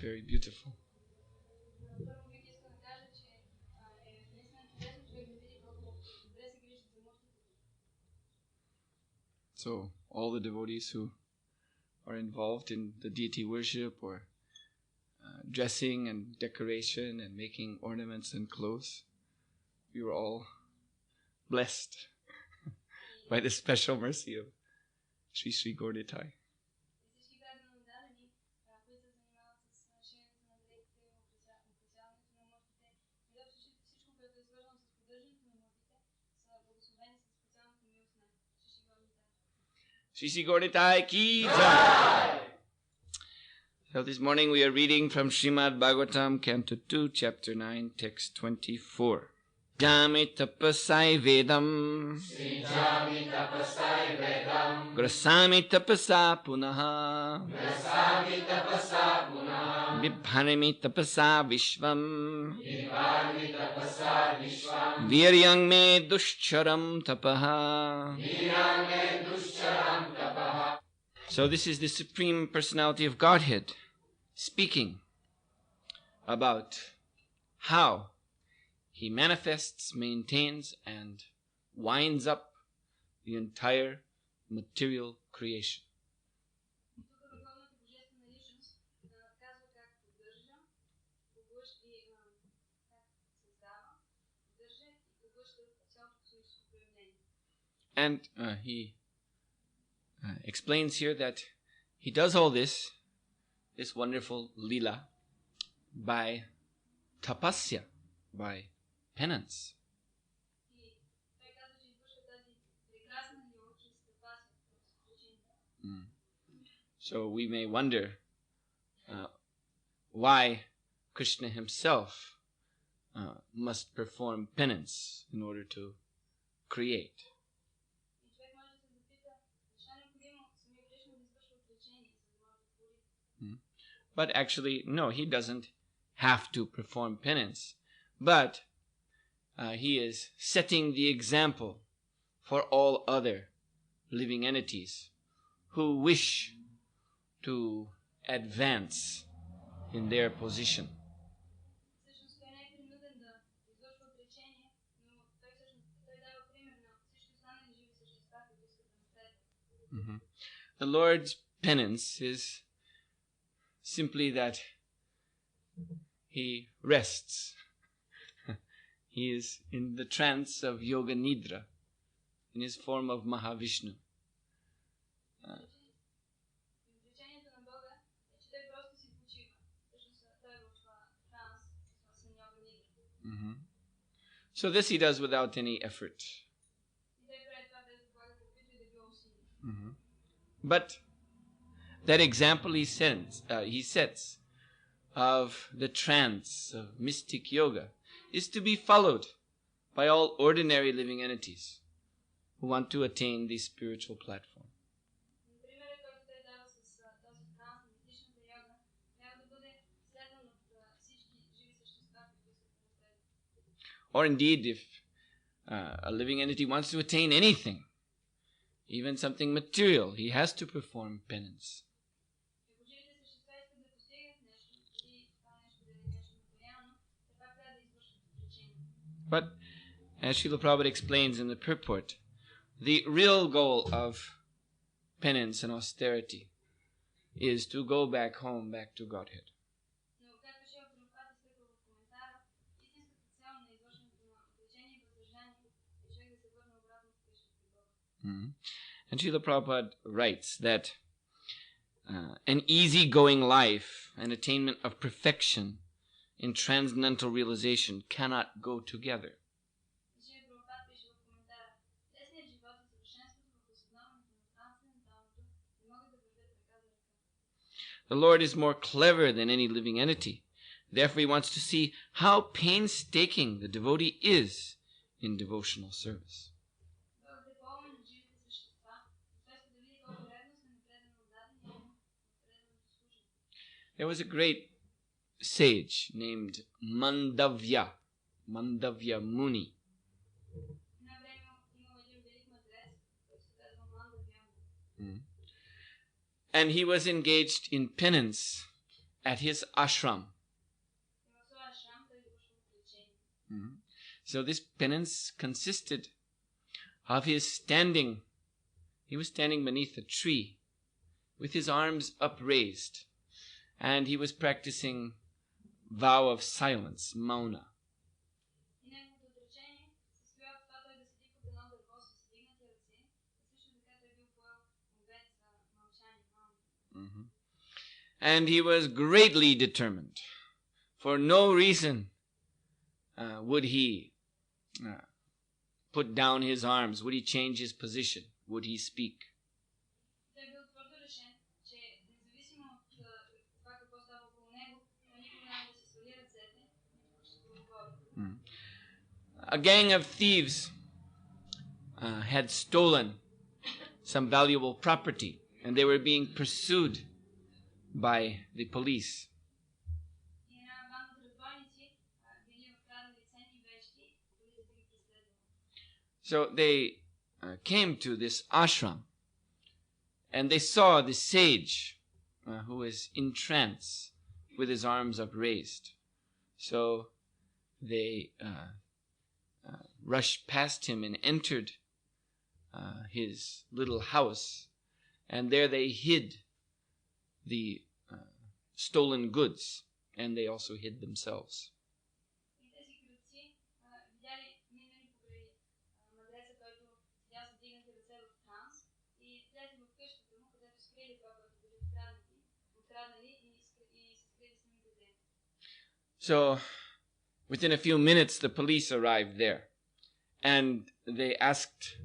very beautiful. So all the devotees who are involved in the deity worship or dressing and decoration and making ornaments and clothes, we were all blessed by the special mercy of Sri Sri Gaurnitai. Sri Sri Gaurnitai ki jai! So this morning we are reading from Srimad Bhagavatam, Canto 2, Chapter 9, Text 24. Jami tapasai vedam, grasami tapasa punaha, bibhanami tapasa vishvam, viryang me dushcharam tapaha. So this is the Supreme Personality of Godhead speaking about how He manifests, maintains, and winds up the entire material creation. And he explains here that he does all this wonderful lila, by tapasya, by penance. So we may wonder why Krishna himself must perform penance in order to create. But actually, no, he doesn't have to perform penance. But he is setting the example for all other living entities who wish to advance in their position. The Lord's penance is simply that he rests. He is in the trance of Yoga Nidra, in his form of Mahavishnu. So this he does without any effort. But that example he sets of the trance of mystic yoga is to be followed by all ordinary living entities who want to attain the spiritual platform. Or indeed, if a living entity wants to attain anything, even something material, he has to perform penance. But, as Srila Prabhupada explains in the purport, the real goal of penance and austerity is to go back home, back to Godhead. And Srila Prabhupada writes that an easygoing life and attainment of perfection in transcendental realization cannot go together. The Lord is more clever than any living entity. Therefore, he wants to see how painstaking the devotee is in devotional service. There was a great sage named Mandavya Muni. And he was engaged in penance at his ashram. So this penance consisted of his standing. He was standing beneath a tree with his arms upraised, and he was practicing vow of silence, mauna. And he was greatly determined. For no reason would he put down his arms, would he change his position, would he speak. A gang of thieves had stolen some valuable property, and they were being pursued by the police. So they came to this ashram, and they saw the sage who was in trance with his arms upraised. So they rushed past him and entered his little house, and there they hid the stolen goods, and they also hid themselves. So within a few minutes the police arrived there, and they asked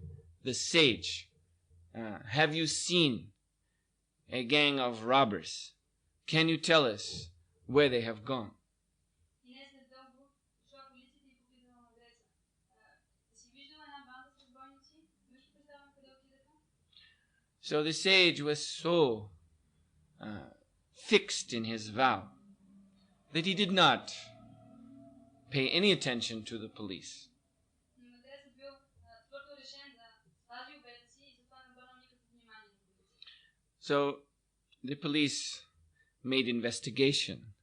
the sage, have you seen a gang of robbers? Can you tell us where they have gone? So the sage was so fixed in his vow that he did not pay any attention to the police. So the police made investigation.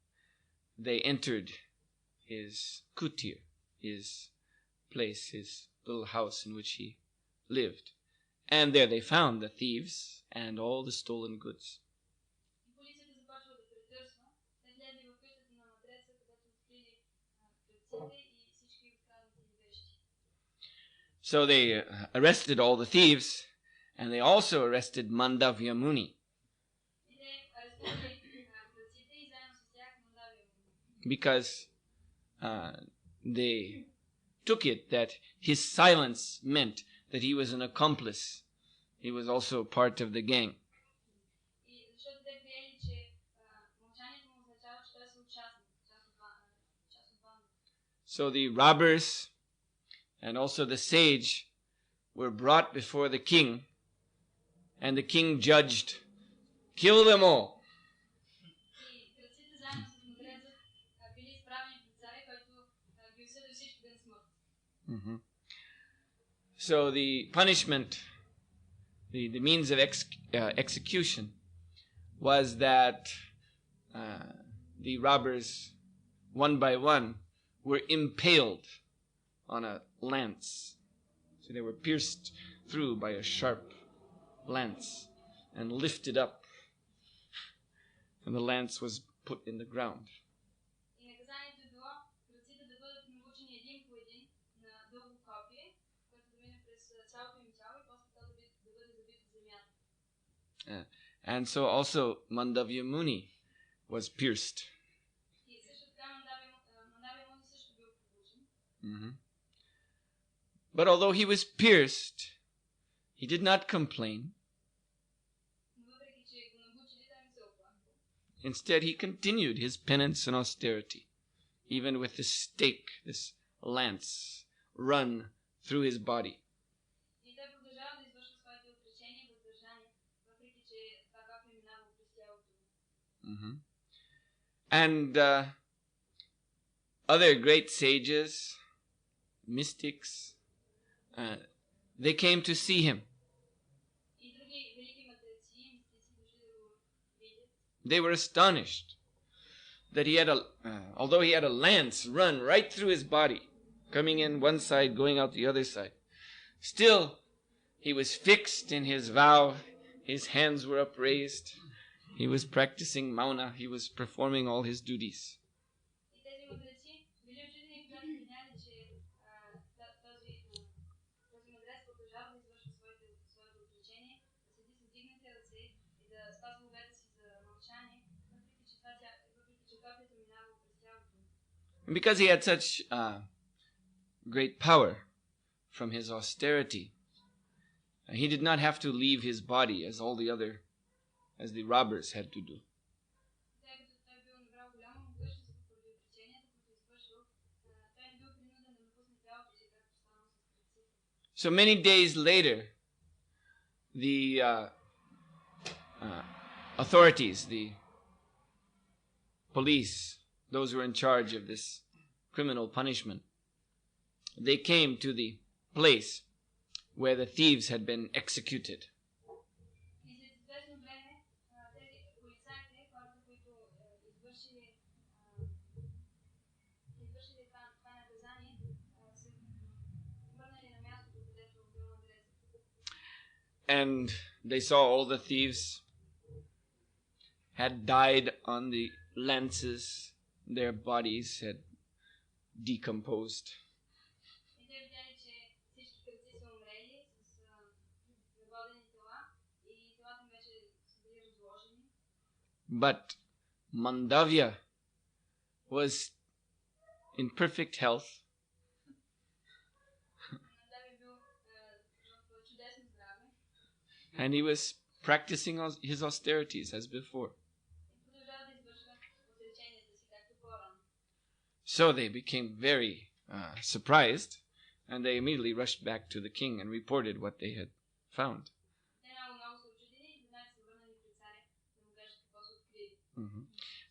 They entered his kutir, his place, his little house in which he lived. And there they found the thieves and all the stolen goods. So they arrested all the thieves, and they also arrested Mandavya Muni, because they took it that his silence meant that he was an accomplice. He was also part of the gang. So the robbers and also the sage were brought before the king, and the king judged, kill them all. Mm-hmm. So the punishment, the means of execution was that the robbers, one by one, were impaled on a lance. So they were pierced through by a sharp lance and lifted up, and the lance was put in the ground. And so also Mandavya Muni was pierced. Mm-hmm. But although he was pierced, he did not complain. Instead, he continued his penance and austerity, even with this stake, this lance, run through his body. Mm-hmm. And other great sages, mystics, they came to see him. They were astonished that he had although he had a lance run right through his body, coming in one side, going out the other side, still he was fixed in his vow. His hands were upraised. He was practicing mauna. He was performing all his duties. And because he had such great power from his austerity, he did not have to leave his body as the robbers had to do. So many days later, the authorities, the police, those who were in charge of this criminal punishment, they came to the place where the thieves had been executed. And they saw all the thieves had died on the lances. Their bodies had decomposed. But Mandavya was in perfect health. And he was practicing his austerities as before. So they became very surprised, and they immediately rushed back to the king and reported what they had found.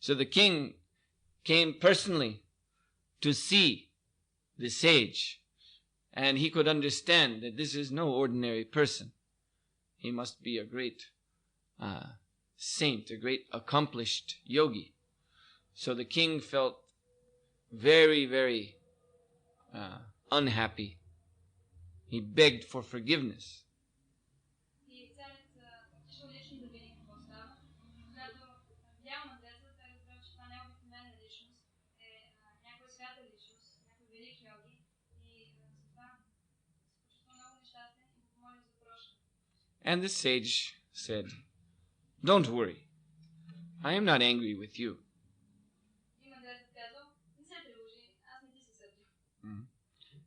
So the king came personally to see the sage, and he could understand that this is no ordinary person. He must be a great saint, a great accomplished yogi. So the king felt very, very unhappy. He begged for forgiveness. And the sage said, "Don't worry. I am not angry with you."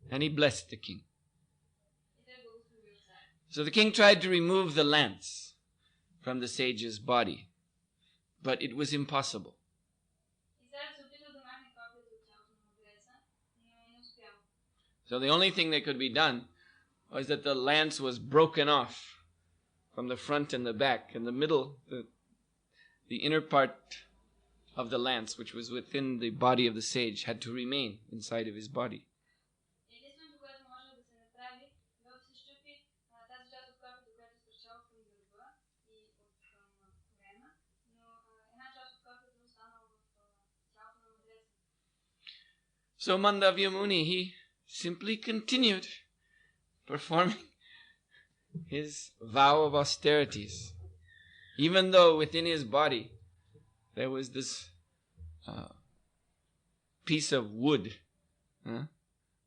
And he blessed the king. So the king tried to remove the lance from the sage's body, but it was impossible. So the only thing that could be done was that the lance was broken off from the front and the back, and the middle, the inner part of the lance, which was within the body of the sage, had to remain inside of his body. So Mandavya Muni, he simply continued performing his vow of austerities, even though within his body there was this piece of wood,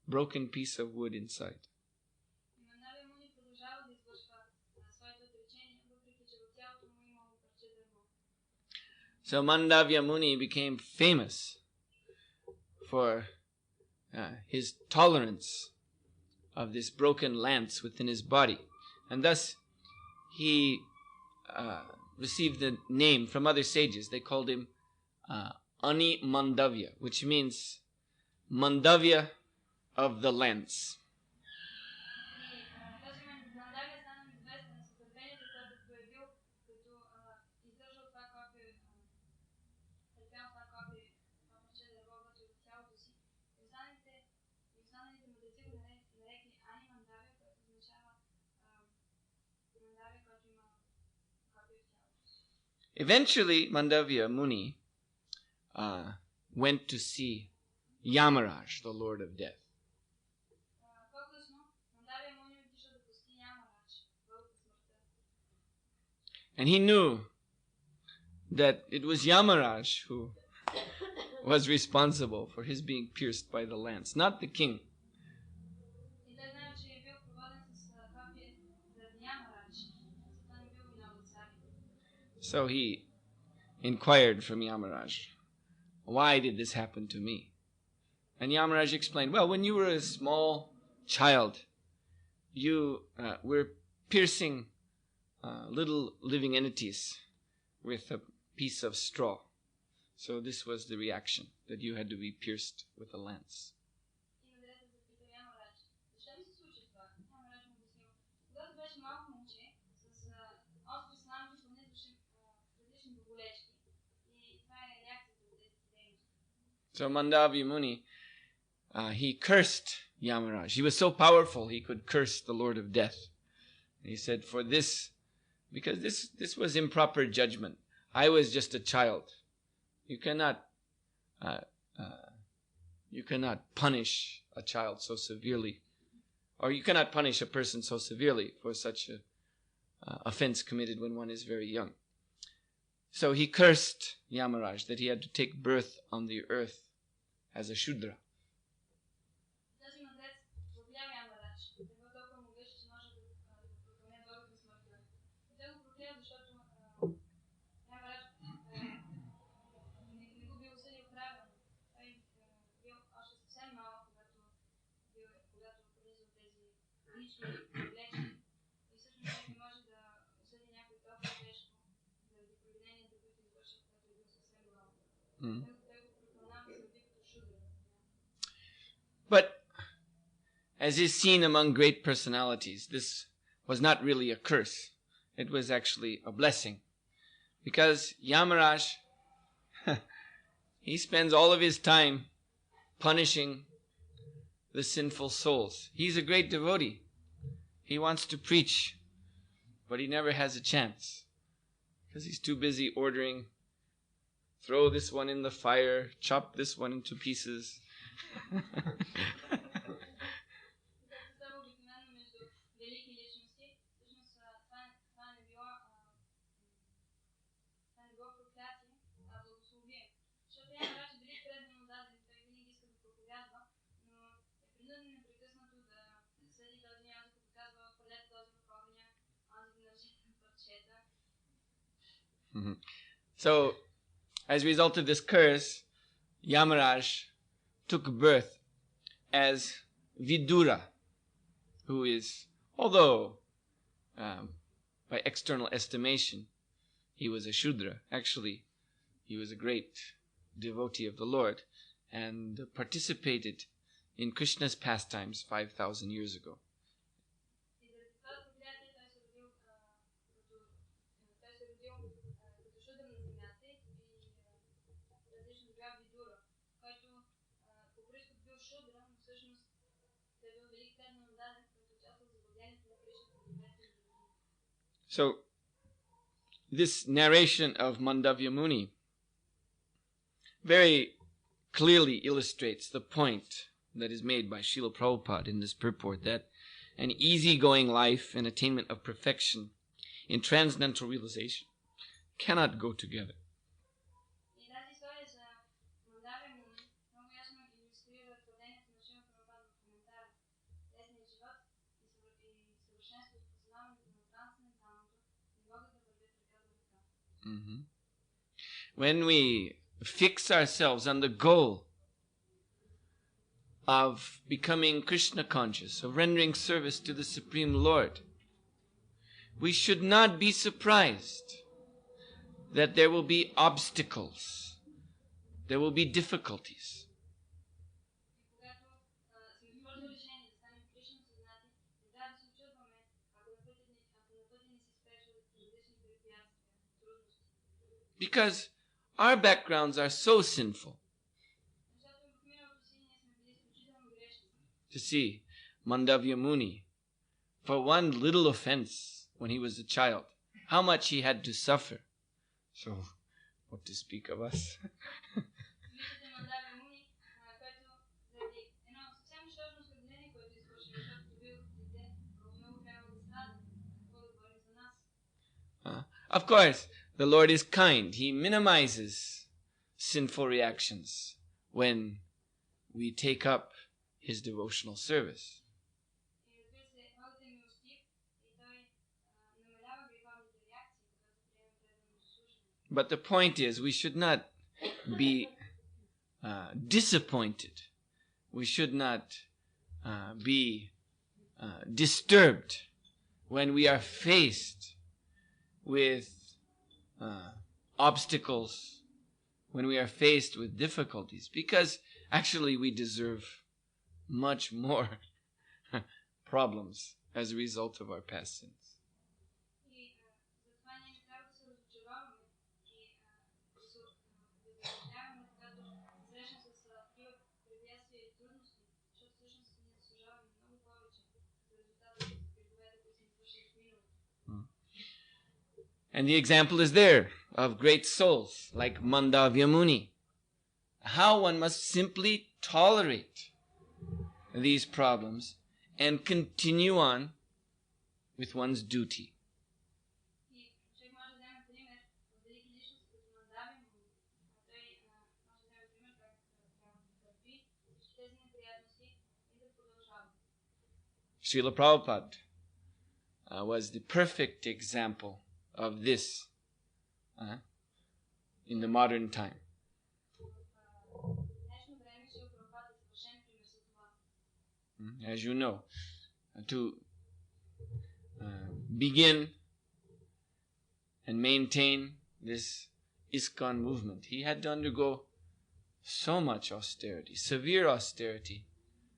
broken piece of wood inside. So Mandavya Muni became famous for his tolerance of this broken lance within his body. And thus he received the name from other sages. They called him Ani Mandavya, which means Mandavya of the lance. Eventually, Mandavya Muni went to see Yamaraj, the Lord of Death. And he knew that it was Yamaraj who was responsible for his being pierced by the lance, not the king. So he inquired from Yamaraj, why did this happen to me? And Yamaraj explained, well, when you were a small child, you were piercing little living entities with a piece of straw. So this was the reaction, that you had to be pierced with a lance. So Mandavya Muni, he cursed Yamaraj. He was so powerful, he could curse the Lord of Death. And he said, for this, because this was improper judgment. I was just a child. You cannot punish a child so severely, or you cannot punish a person so severely for such an offense committed when one is very young. So he cursed Yamaraj that he had to take birth on the earth as a Shudra. But as is seen among great personalities, this was not really a curse. It was actually a blessing. Because Yamaraj, he spends all of his time punishing the sinful souls. He's a great devotee. He wants to preach, but he never has a chance. Because he's too busy ordering, throw this one in the fire, chop this one into pieces. So, as a result of this curse, Yamaraj took birth as Vidura, who is, although by external estimation he was a Shudra, actually he was a great devotee of the Lord and participated in Krishna's pastimes 5,000 years ago. So, this narration of Mandavya Muni very clearly illustrates the point that is made by Srila Prabhupada in this purport, that an easygoing life and attainment of perfection in transcendental realization cannot go together. When we fix ourselves on the goal of becoming Krishna conscious, of rendering service to the Supreme Lord, we should not be surprised that there will be obstacles, there will be difficulties. Because our backgrounds are so sinful. To see Mandavya Muni, for one little offense when he was a child, how much he had to suffer. So, what to speak of us? Of course, the Lord is kind. He minimizes sinful reactions when we take up His devotional service. But the point is, we should not be disappointed. We should not be disturbed when we are faced with obstacles, when we are faced with difficulties, because actually we deserve much more problems as a result of our past sins. And the example is there of great souls like Mandavya Muni. How one must simply tolerate these problems and continue on with one's duty. Srila Prabhupada was the perfect example of this in the modern time. As you know, to begin and maintain this ISKCON movement, he had to undergo so much austerity, severe austerity,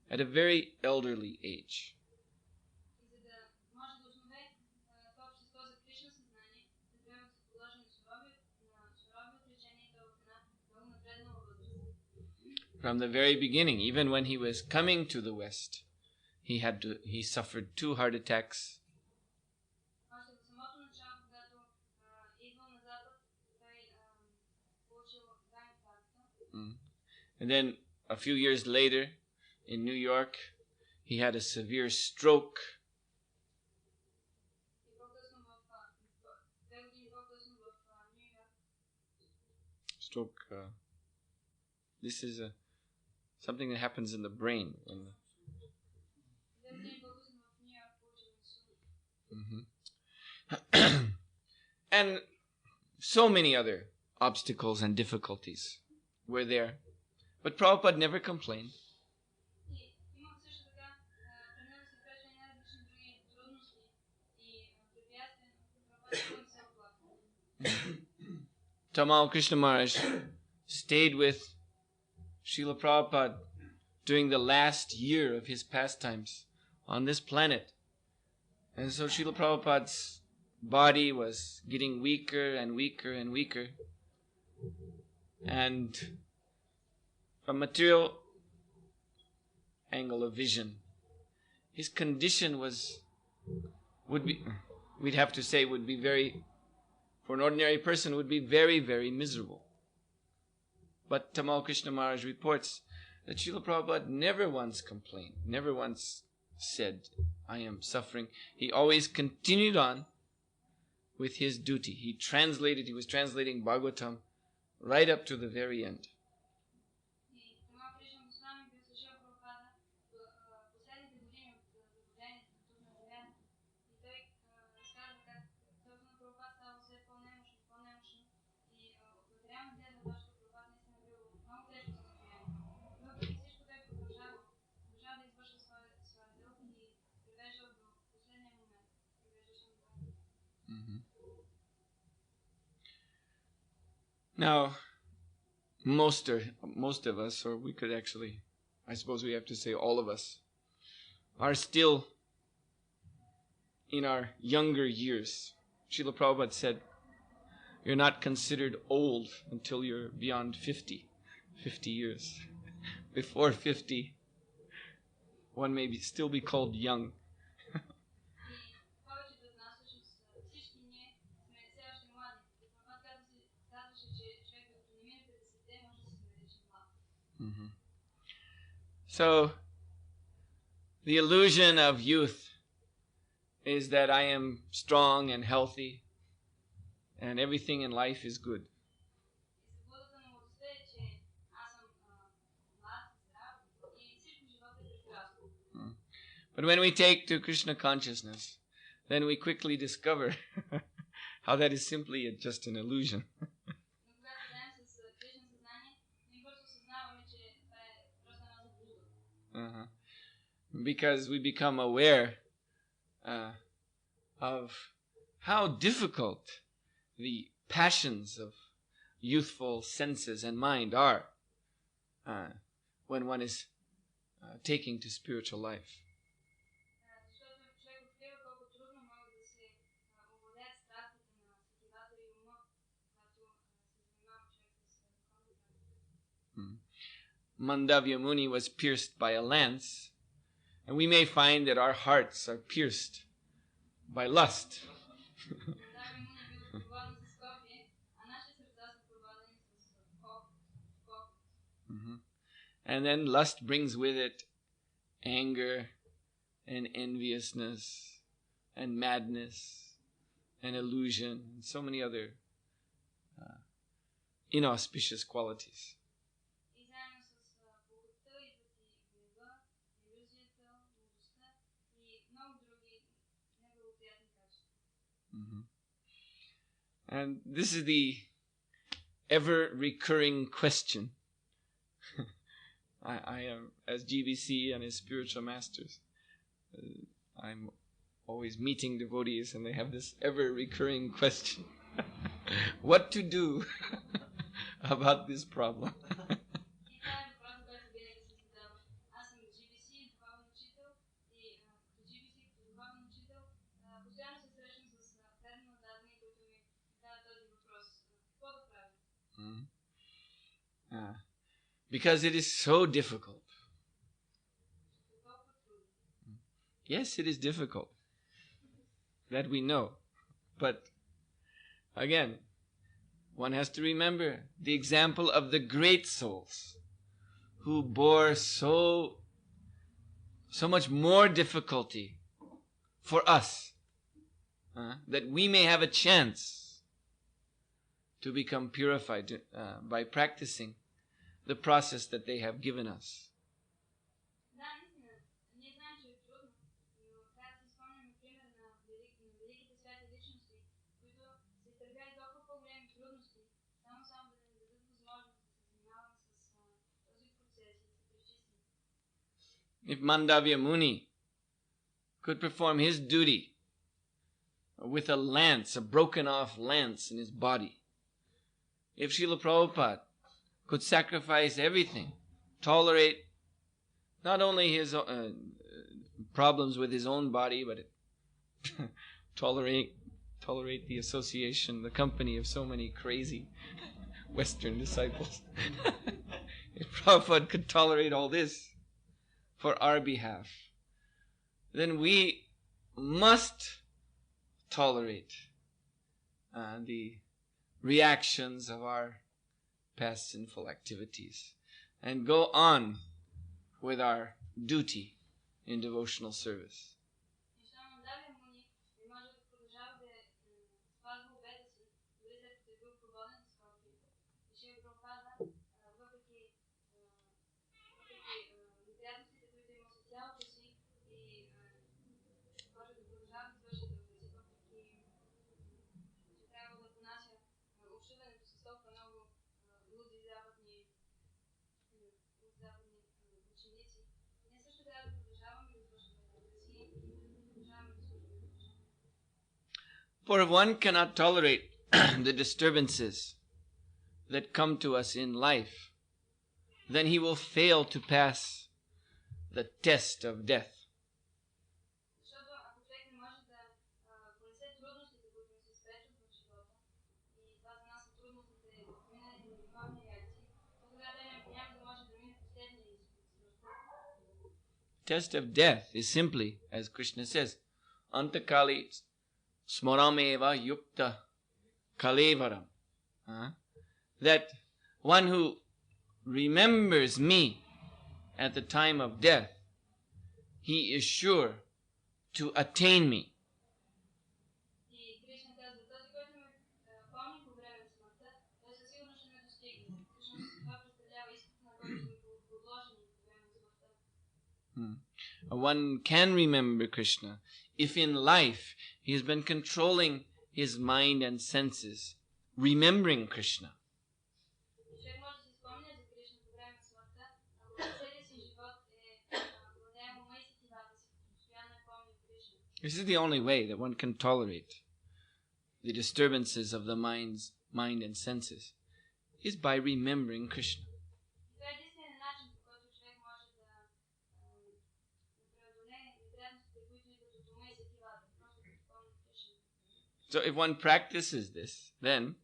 at a very elderly age. From the very beginning, even when he was coming to the West, he suffered 2 heart attacks. And then a few years later, in New York, he had a severe stroke. This is something that happens in the brain. And so many other obstacles and difficulties were there. But Prabhupada never complained. Tamal Krishna Maharaj stayed with Srila Prabhupada during the last year of his pastimes on this planet. And so Srila Prabhupada's body was getting weaker and weaker and weaker. And from material angle of vision, his condition would be very, for an ordinary person, would be very, very miserable. But Tamal Krishna Maharaj reports that Srila Prabhupada never once complained, never once said, I am suffering. He always continued on with his duty. He was translating Bhagavatam right up to the very end. Now, most of us, or we could actually, I suppose we have to say all of us, are still in our younger years. Srila Prabhupada said, you're not considered old until you're beyond 50 years. Before 50, one may still be called young. So, the illusion of youth is that I am strong and healthy. and everything in life is good. But when we take to Krishna consciousness, then we quickly discover how that is simply just an illusion. Because we become aware of how difficult the passions of youthful senses and mind are when one is taking to spiritual life. Mandavya Muni was pierced by a lance, and we may find that our hearts are pierced by lust. And then lust brings with it anger and enviousness and madness and illusion and so many other inauspicious qualities. And this is the ever-recurring question. I am, as GBC and as spiritual masters, I'm always meeting devotees and they have this ever-recurring question. What to do about this problem? Because it is so difficult. Yes, it is difficult. That we know. But again, one has to remember the example of the great souls who bore so much more difficulty for us, that we may have a chance to become purified by practicing the process that they have given us. If Mandavya Muni could perform his duty with a lance, a broken off lance in his body, if Srila Prabhupada could sacrifice everything, tolerate not only his problems with his own body, but tolerate the association, the company of so many crazy Western disciples. If Prabhupada could tolerate all this for our behalf, then we must tolerate the reactions of our past sinful activities and go on with our duty in devotional service. For if one cannot tolerate the disturbances that come to us in life, then he will fail to pass the test of death. Test of death is simply, as Krishna says, Antakali Smarameva Yukta Kalevaram. That one who remembers me at the time of death, he is sure to attain me. One can remember Krishna if in life he has been controlling his mind and senses, remembering Krishna. Човек може да си спомня за Кришна по време на смъртта, ако през целия си живот владее ума и сетивата си, постоянно помни Кришна. This is the only way that one can tolerate the disturbances of the mind and senses, is by remembering Krishna. Това е единственият начин, по който човек може да преодолее неприятностите, които идват от ума и сетивата, просто като помни Кришна. So if one practices this, then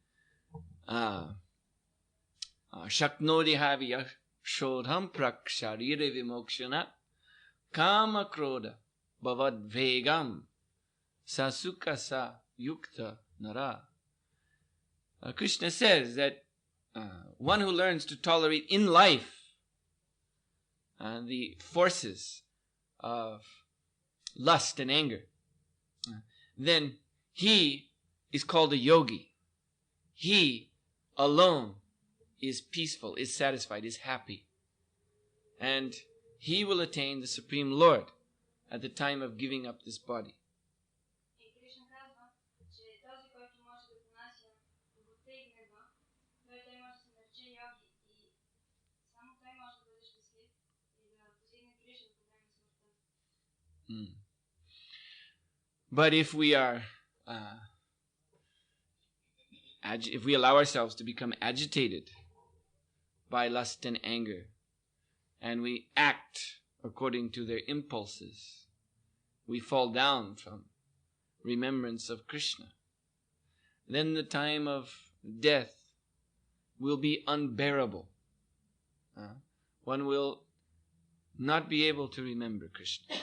Shaknodihavya shodham praksharire vimokshana kama krodha bhavad vegam sasukasa yukta nara. Krishna says that one who learns to tolerate in life the forces of lust and anger, then he is called a yogi. He alone is peaceful, is satisfied, is happy. And he will attain the Supreme Lord at the time of giving up this body. But if we are, if we allow ourselves to become agitated by lust and anger, and we act according to their impulses, we fall down from remembrance of Krishna. Then the time of death will be unbearable. One will not be able to remember Krishna.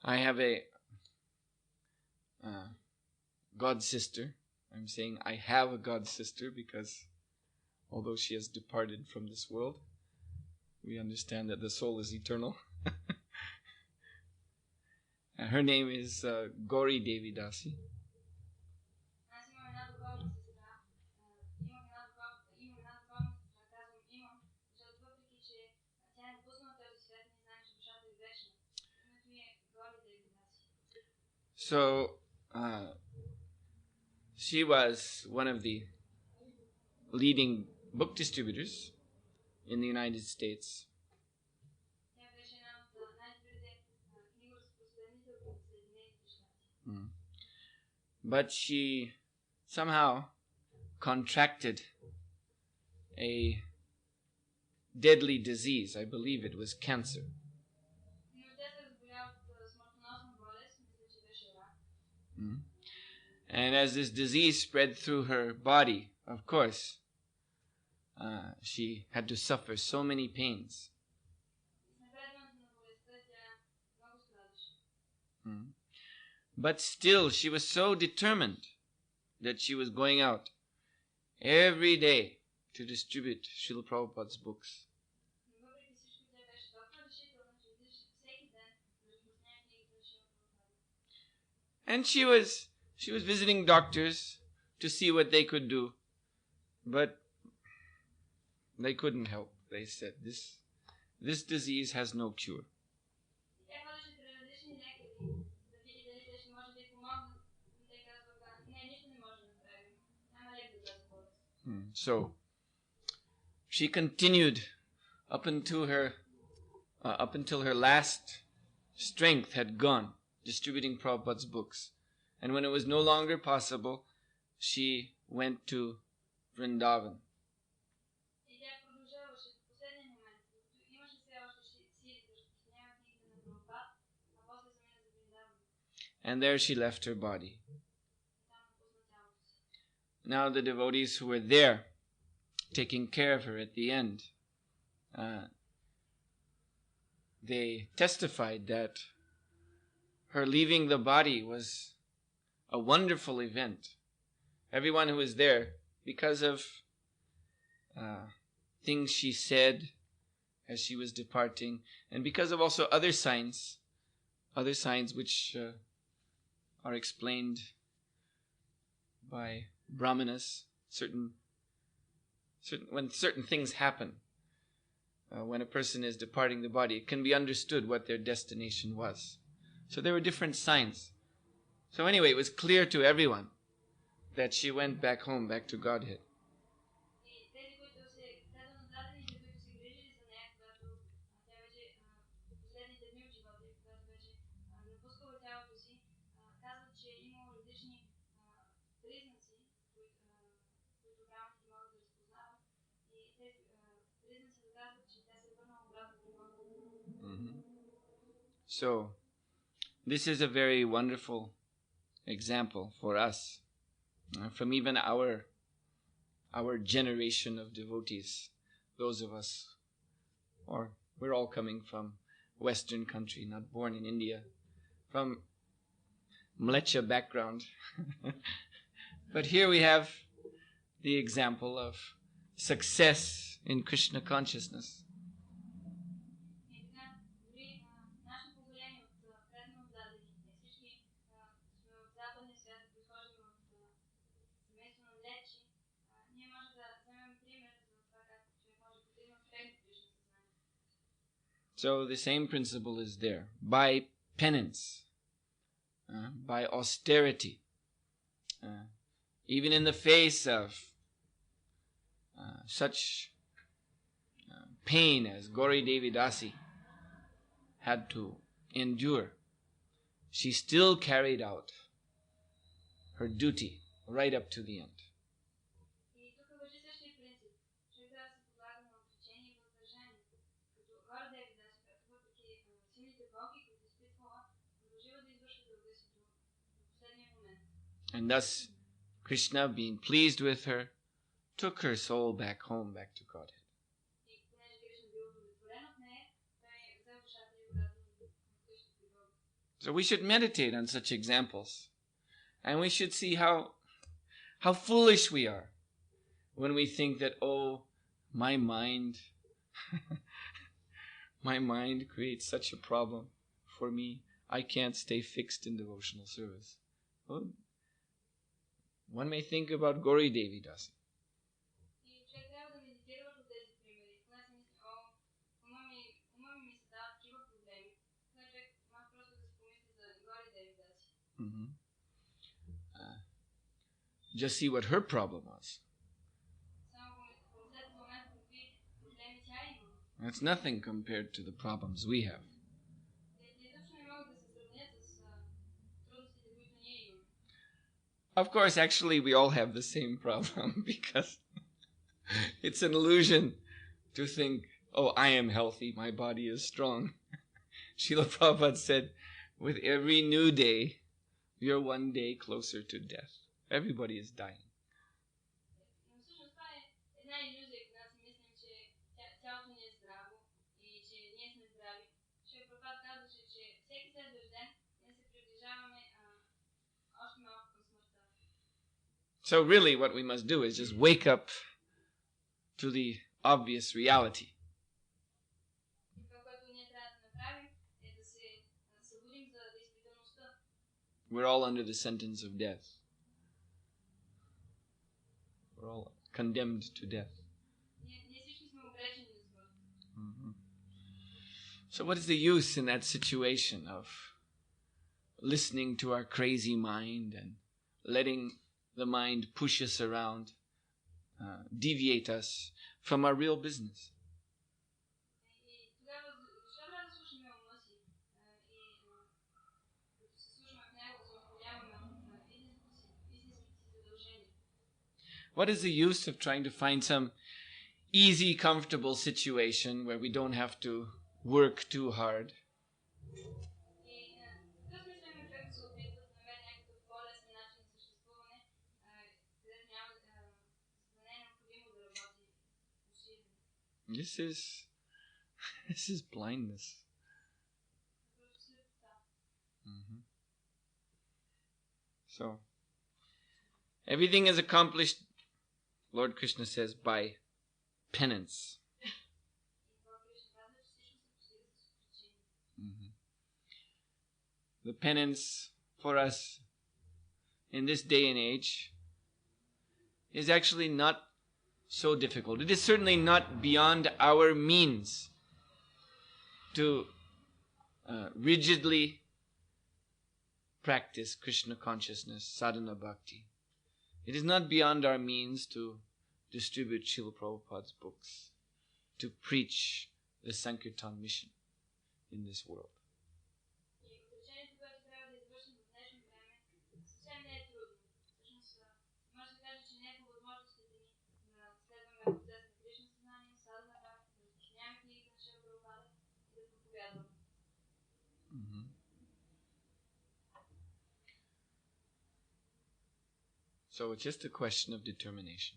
I have a god sister. I'm saying I have a god sister because although she has departed from this world, we understand that the soul is eternal. Her name is Gauri Devi Dasi. So, she was one of the leading book distributors in the United States. But she somehow contracted a deadly disease. I believe it was cancer. And as this disease spread through her body, of course, she had to suffer so many pains. But still, she was so determined that she was going out every day to distribute Srila Prabhupada's books. And she was visiting doctors to see what they could do, but they couldn't help. They said, this disease has no cure. So she continued up until her last strength had gone, distributing Prabhupada's books. And when it was no longer possible, she went to Vrindavan. And there she left her body. Now the devotees who were there, taking care of her at the end, they testified that her leaving the body was a wonderful event. Everyone who was there, because of things she said as she was departing, and because of also other signs which are explained by Brahmanas, when certain things happen, when a person is departing the body, it can be understood what their destination was. So there were different signs. So anyway, it was clear to everyone that she went back home, back to Godhead. So, this is a very wonderful example for us, from even our generation of devotees, those of us, or we're all coming from Western country, not born in India, from Mlecha background. But here we have the example of success in Krishna consciousness. So the same principle is there. By penance, by austerity, even in the face of such pain as Gauri Devi Dasi had to endure, she still carried out her duty right up to the end. And thus, Krishna, being pleased with her, took her soul back home, back to Godhead. So we should meditate on such examples. And we should see how foolish we are when we think that, oh, my mind, my mind creates such a problem for me. I can't stay fixed in devotional service. Well, one may think about Gauri Devi Dasi. Just see what her problem was. That's nothing compared to the problems we have. Of course, actually, we all have the same problem, because it's an illusion to think, oh, I am healthy, my body is strong. Srila Prabhupada said, with every new day, you're one day closer to death. Everybody is dying. So really what we must do is just wake up to the obvious reality. We're all under the sentence of death. We're all condemned to death. So what is the use in that situation of listening to our crazy mind and letting the mind push us around, deviate us from our real business? What is the use of trying to find some easy, comfortable situation where we don't have to work too hard? This is blindness. So, everything is accomplished, Lord Krishna says, by penance. Mhm. The penance for us in this day and age is actually not so difficult. It is certainly not beyond our means to rigidly practice Krishna consciousness, sadhana bhakti. It is not beyond our means to distribute Srila Prabhupada's books, to preach the Sankirtan mission in this world. So it's just a question of determination.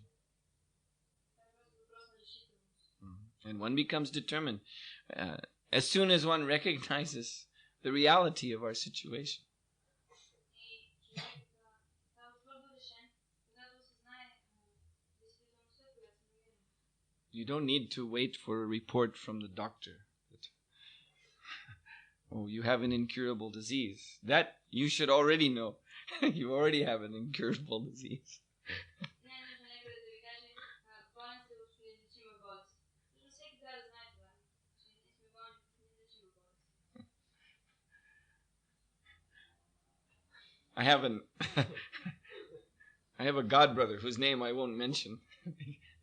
And one becomes determined as soon as one recognizes the reality of our situation. You don't need to wait for a report from the doctor that, oh, you have an incurable disease. That you should already know. You already have an incurable disease. I have a godbrother whose name I won't mention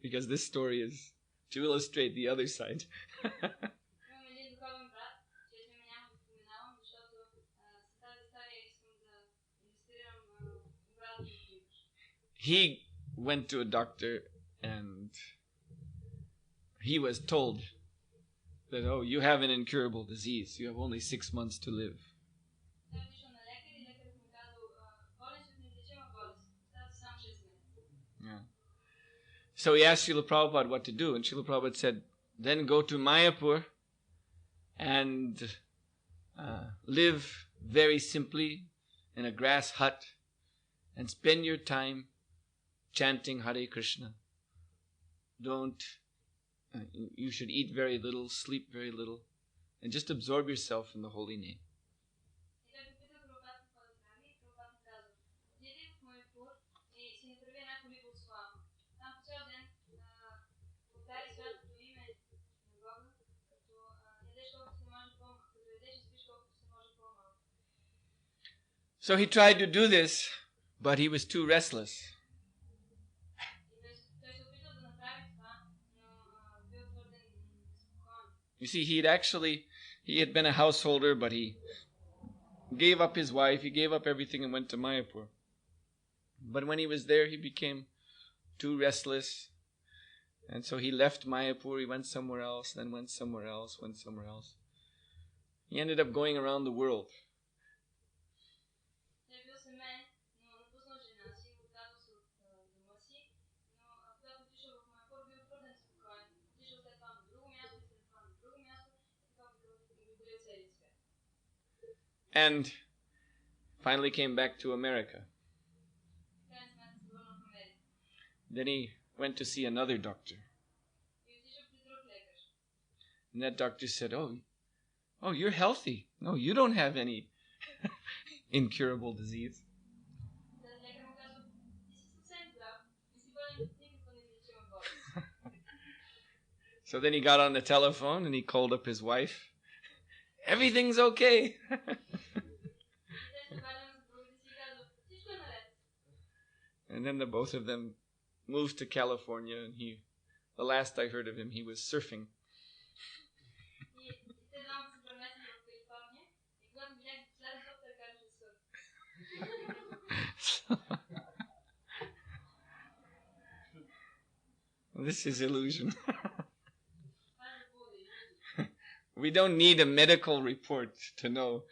because this story is to illustrate the other side. He went to a doctor and he was told that, oh, you have an incurable disease. You have only 6 months to live. Yeah. So he asked Srila Prabhupada what to do, and Srila Prabhupada said, then go to Mayapur and live very simply in a grass hut and spend your time chanting Hare Krishna. You should eat very little, sleep very little, and just absorb yourself in the holy name. So he tried to do this, but he was too restless. You see, he had been a householder, but he gave up his wife, he gave up everything and went to Mayapur. But when he was there, he became too restless. And so he left Mayapur, he went somewhere else, then went somewhere else, went somewhere else. He ended up going around the world. And finally came back to America. Then he went to see another doctor. And that doctor said, oh, you're healthy. No, you don't have any incurable disease. So then he got on the telephone and he called up his wife. Everything's okay. And then the both of them moved to California, and the last I heard of him, he was surfing. This is illusion. We don't need a medical report to know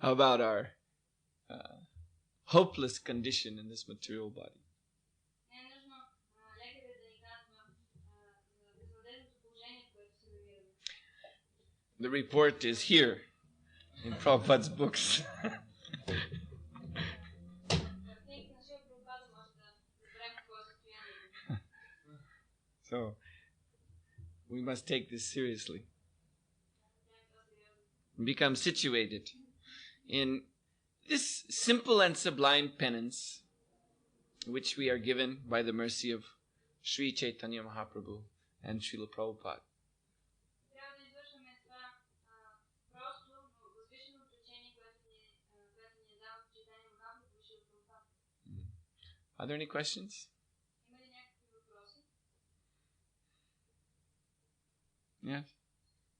about our hopeless condition in this material body. The report is here in Prabhupada's books. So we must take this seriously. become situated in this simple and sublime penance which we are given by the mercy of Sri Chaitanya Mahaprabhu and Srila Prabhupada. Трябва да извършваме това просто, но възвишено отречение, което ни е дал Чайтания Махапрабху и Шрила Прабхупада. Are there any questions? Има ли някакви въпроси? Yes.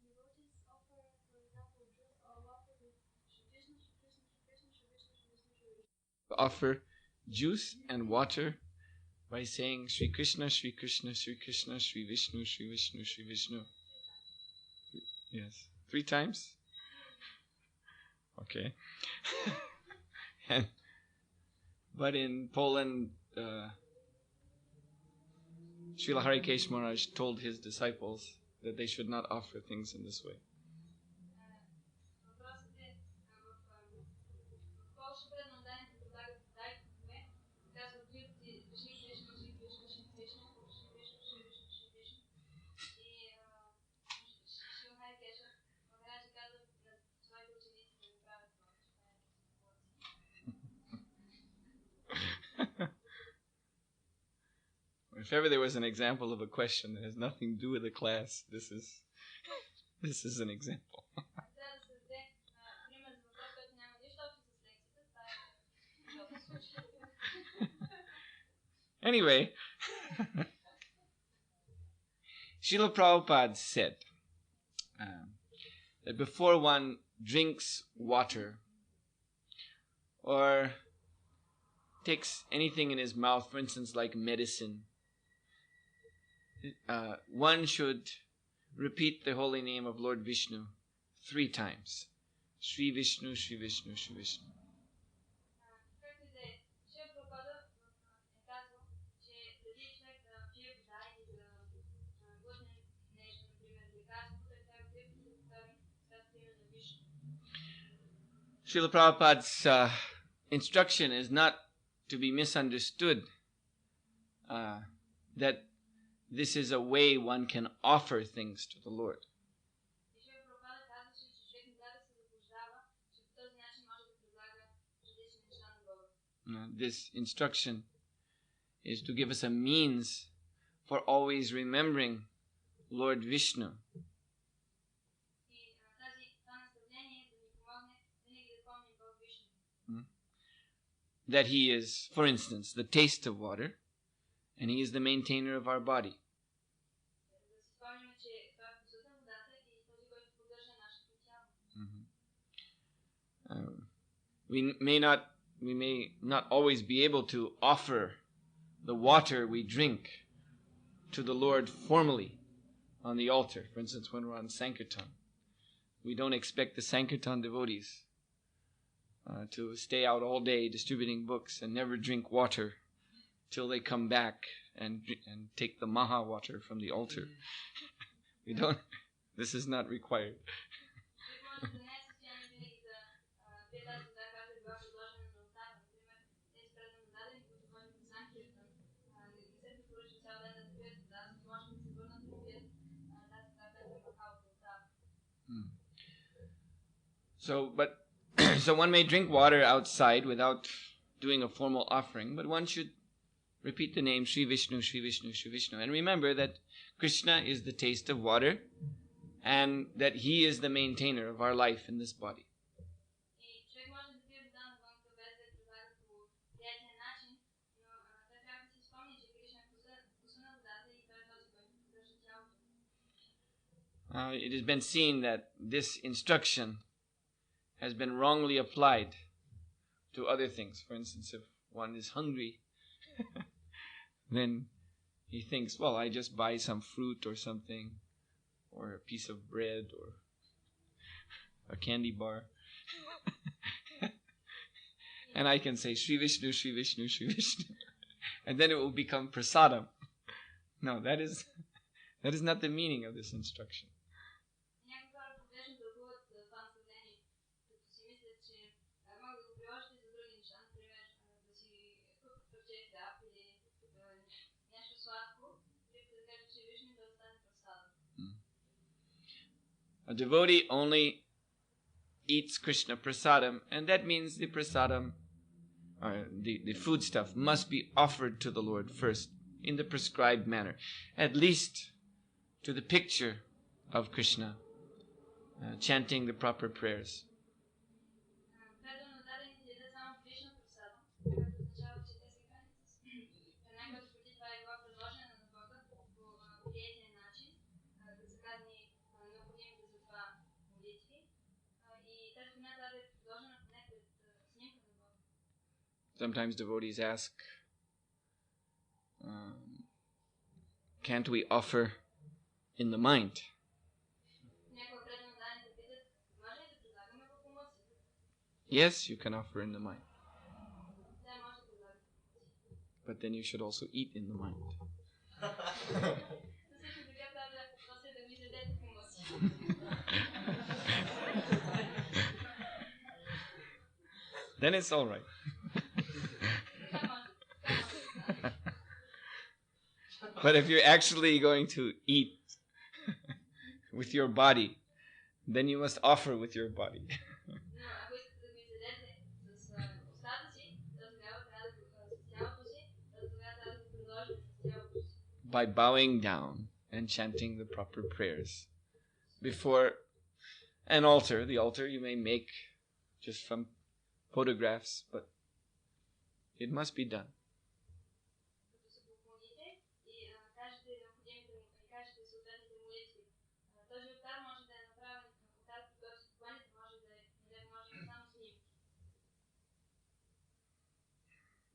Devotees offer, for example, juice or water with Shri Krishna, Shri Krishna, Shri Krishna, Shri Vishnu, Shri Vishnu, Shri Vishnu. Offer juice and water by saying Shri Krishna, Shri Krishna, Shri Krishna, Shri Vishnu, Shri Vishnu, Shri Vishnu. Yes. 3 times? Okay. But in Poland, Srila Harikesh Maharaj told his disciples that they should not offer things in this way. Въпросът е, в Полша преданно предлагат дайкове, казват Шри Кришна, Шри Кришна, Шри Кришна, Шри Вишну, Шри Вишну, Шри Вишну. И Шрила Харикеша Махараджа казва на своите ученици да не правят това. If ever there was an example of a question that has nothing to do with the class, this is an example. Трябва да се даде пример за въпрос, който няма нищо общо с лекцията. Това е този случай. Anyway, Srila Prabhupada said that before one drinks water or takes anything in his mouth, for instance, like medicine, one should repeat the holy name of Lord Vishnu 3 times. Shri Vishnu, Shri Vishnu, Shri Vishnu. Както и да е, Шрила Прабхупада е казвал, че преди човек да пие вода или да глътне нещо, например лекарство, той трябва 3 пъти да повтори святото име на Вишну. Srila Prabhupada's instruction is not to be misunderstood, that this is a way one can offer things to the Lord. И Шрила Прабхупада казваше, че човек не трябва да се заблуждава, че по този начин може да предлага различни неща на Бога. This instruction is to give us a means for always remembering Lord Vishnu. И това наставление да ни помогне винаги да помним Бог Вишну. That he is, for instance, the taste of water, and he is the maintainer of our body. Да си спомним, че това е вкусът на водата и този, който поддържа нашето тяло. We may not always be able to offer the water we drink to the Lord formally on the altar. For instance, when we're on Sankirtan, we don't expect the Sankirtan devotees to stay out all day distributing books and never drink water till they come back and take the Maha water from the altar. We don't. This is not required. So one may drink water outside without doing a formal offering, but one should repeat the name Shri Vishnu, Shri Vishnu, Shri Vishnu, and remember that Krishna is the taste of water and that he is the maintainer of our life in this body. It has been seen that this instruction has been wrongly applied to other things. For instance, if one is hungry, then he thinks, well, I just buy some fruit or something, or a piece of bread, or a candy bar, and I can say Shri Vishnu, Shri Vishnu, Shri Vishnu, and then it will become prasadam. No, that is not the meaning of this instruction. A devotee only eats Krishna prasadam, and that means the prasadam, the food stuff, must be offered to the Lord first in the prescribed manner, at least to the picture of Krishna, chanting the proper prayers. Sometimes devotees ask, can't we offer in the mind? Yes, you can offer in the mind. But then you should also eat in the mind. Then it's all right. But if you're actually going to eat with your body, then you must offer with your body. By bowing down and chanting the proper prayers before an altar. The altar you may make just from photographs, but it must be done.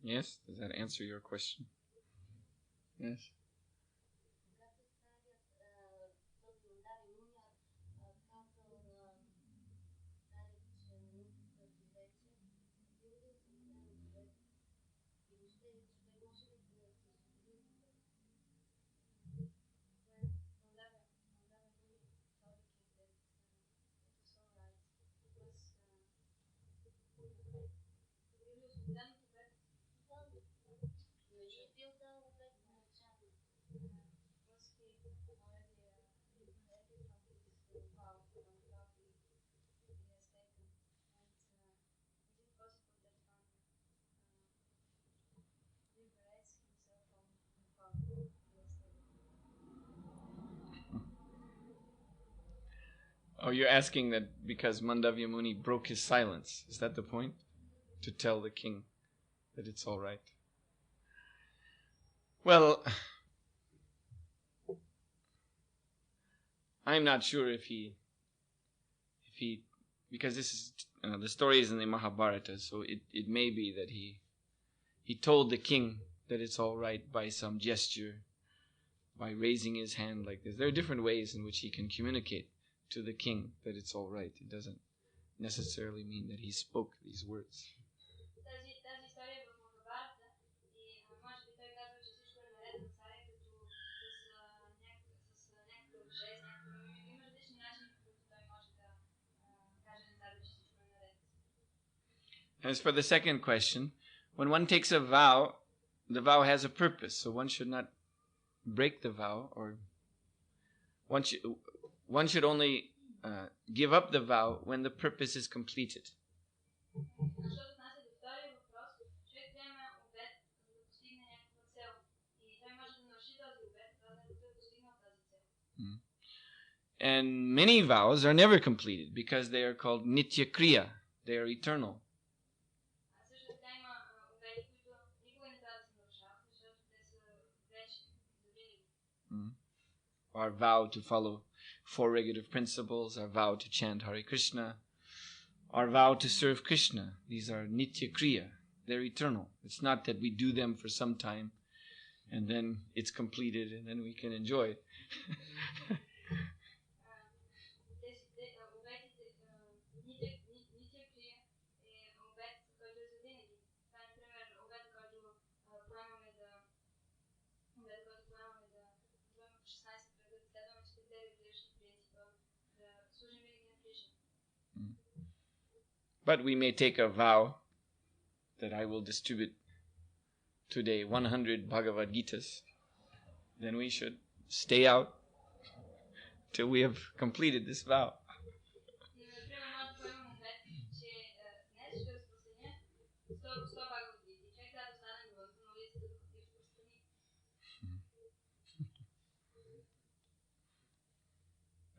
Yes? Does that answer your question? Yes? Oh, you're asking that because Mandavya Muni broke his silence. Is that the point? To tell the king that it's all right. Well, I'm not sure if he, because this is, the story is in the Mahabharata, so it may be that he told the king that it's all right by some gesture, by raising his hand like this. There are different ways in which he can communicate to the king that it's all right. It doesn't necessarily mean that he spoke these words. As for the second question, when one takes a vow, the vow has a purpose, so one should not break the vow, or one should only give up the vow when the purpose is completed. And many vows are never completed because they are called nitya kriya. They are eternal. Our vow to follow 4 regulative principles, our vow to chant Hare Krishna, our vow to serve Krishna. These are nitya kriya. They're eternal. It's not that we do them for some time and then it's completed and then we can enjoy it. But we may take a vow that I will distribute today 100 Bhagavad Gitas. Then we should stay out till we have completed this vow.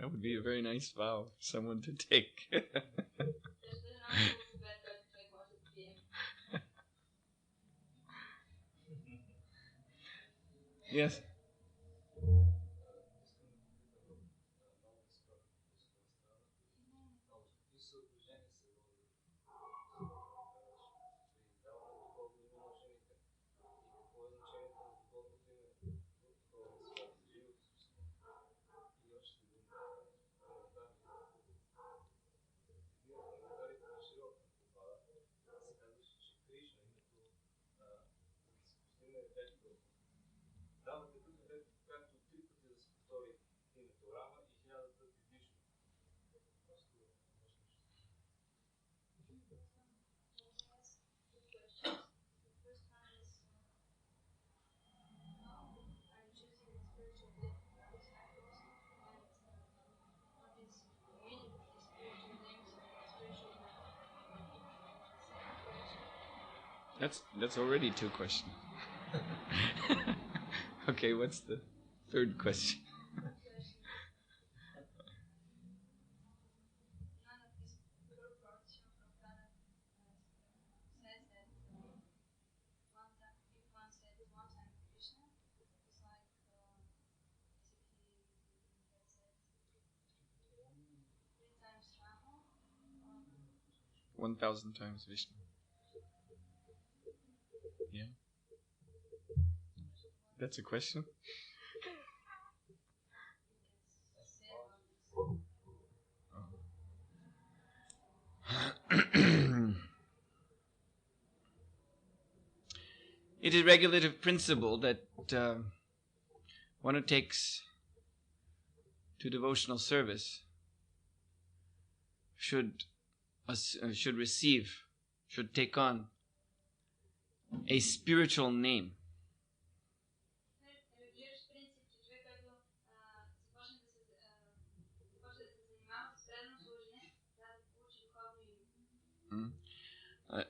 That would be a very nice vow for someone to take. Yes. That's already 2 questions. Okay, what's the 3rd question? Krishna. 1,000 times Vishnu. Yeah. That's a question? It is regulative principle that one who takes to devotional service should take on a spiritual name.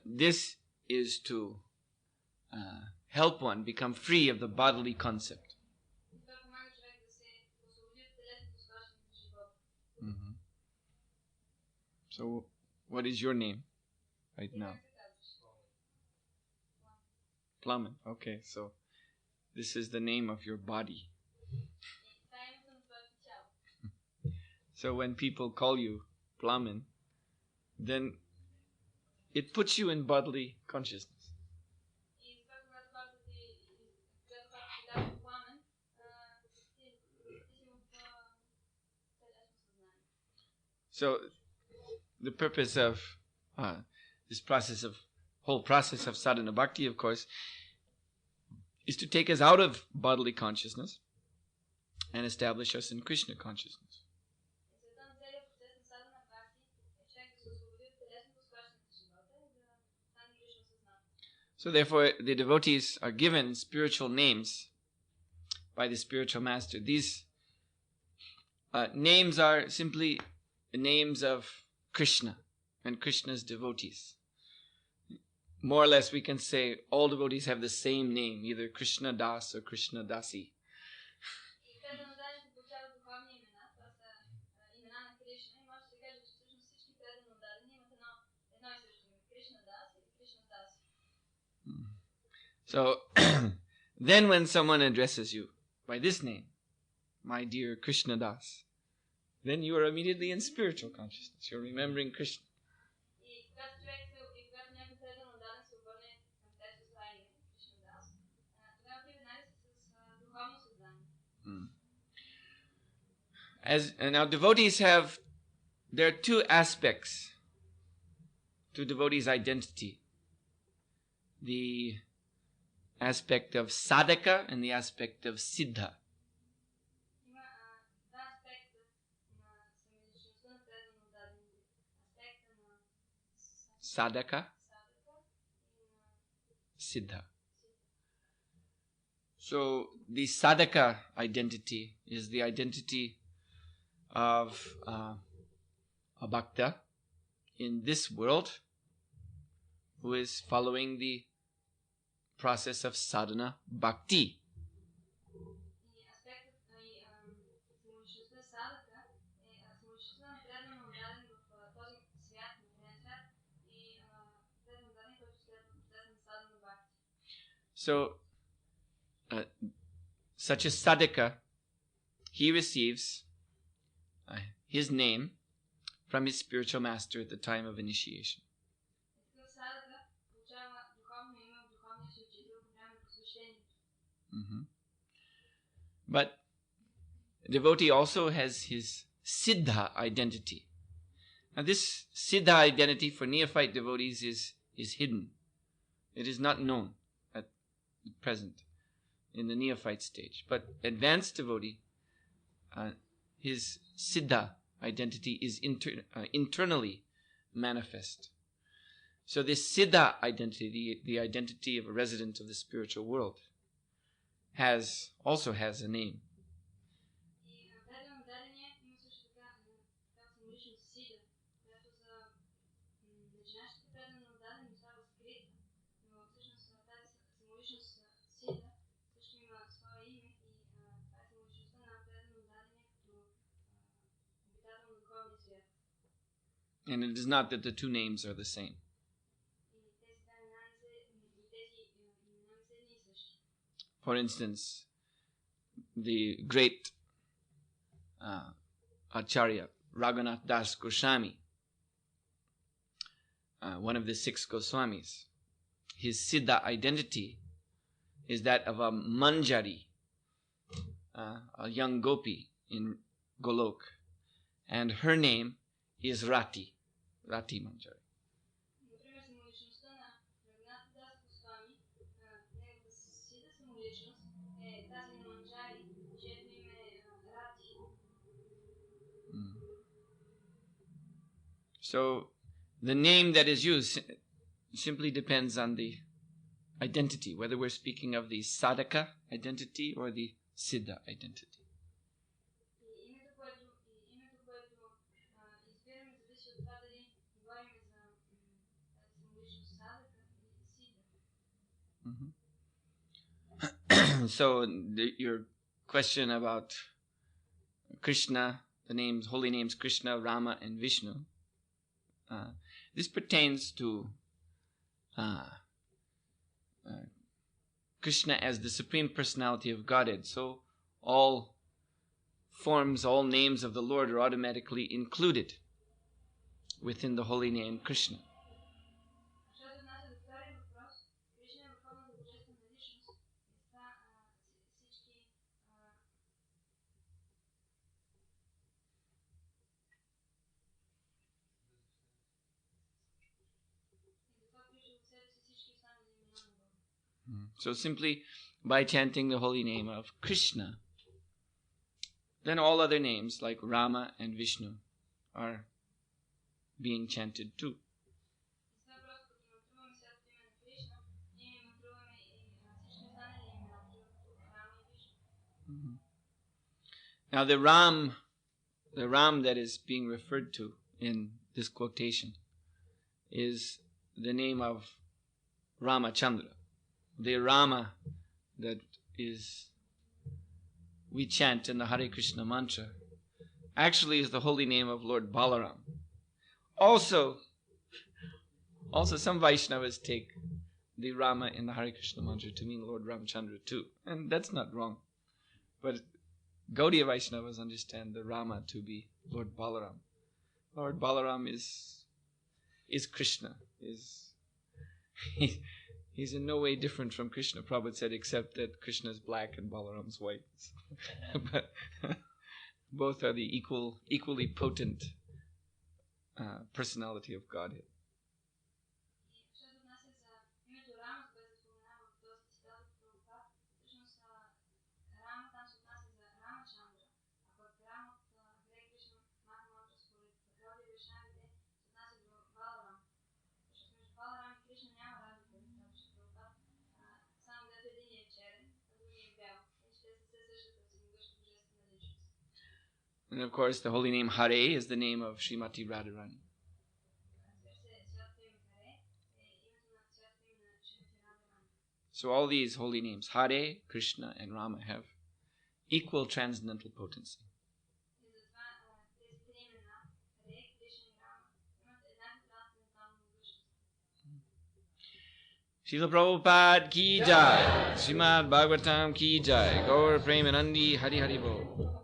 This is to help one become free of the bodily concept. Mm-hmm. So, what is your name right now? Plamen. Okay, so this is the name of your body. So when people call you Plamen, then it puts you in bodily consciousness. So the purpose of this whole process of sadhana bhakti, of course, is to take us out of bodily consciousness and establish us in Krishna consciousness. So therefore, the devotees are given spiritual names by the spiritual master. These names are simply the names of Krishna and Krishna's devotees. More or less, we can say all devotees have the same name, either Krishna Das or Krishna Dasi. So, then when someone addresses you by this name, my dear Krishna Das, then you are immediately in spiritual consciousness. You're remembering Krishna. And now devotees there are 2 aspects to devotees' identity. The aspect of sadhaka and the aspect of siddha. Sadhaka, siddha. So the sadhaka identity is the identity of a bhakta in this world who is following the process of sadhana bhakti. So, such a sadhaka, he receives his name from his spiritual master at the time of initiation. But devotee also has his siddha identity. Now this siddha identity for neophyte devotees is hidden. It is not known at present in the neophyte stage. But advanced devotee, his siddha identity is internally manifest. So this siddha identity, the identity of a resident of the spiritual world, also has a name. And it is not that the two names are the same. For instance, the great Acharya Raghunath Das Goswami, one of the 6 Goswamis, his siddha identity is that of a manjari, a young gopi in Golok, and her name is Rati Manjari. So the name that is used simply depends on the identity, whether we're speaking of the sadhaka identity or the siddha identity. So your question about Krishna, the names, holy names Krishna, Rama, and Vishnu, this pertains to Krishna as the Supreme Personality of Godhead. So all forms, all names of the Lord are automatically included within the holy name Krishna. So simply by chanting the holy name of Krishna, then all other names like Rama and Vishnu are being chanted too. Now the Ram that is being referred to in this quotation is the name of Ramachandra. The Rama that we chant in the Hare Krishna mantra actually is the holy name of Lord Balaram. Also some Vaishnavas take the Rama in the Hare Krishna mantra to mean Lord Ramachandra too. And that's not wrong. But Gaudiya Vaishnavas understand the Rama to be Lord Balaram. Lord Balaram is Krishna. He's in no way different from Krishna, Prabhupada said, except that Krishna is black and Balaram's white. But both are the equally potent personality of Godhead. And of course, the holy name Hare is the name of Srimati Radharani. So all these holy names, Hare, Krishna, and Rama, have equal transcendental potency. Srila Prabhupada ki jai. Srimad Bhagavatam ki jai. Gaur Premanandi Hari Hari Bol.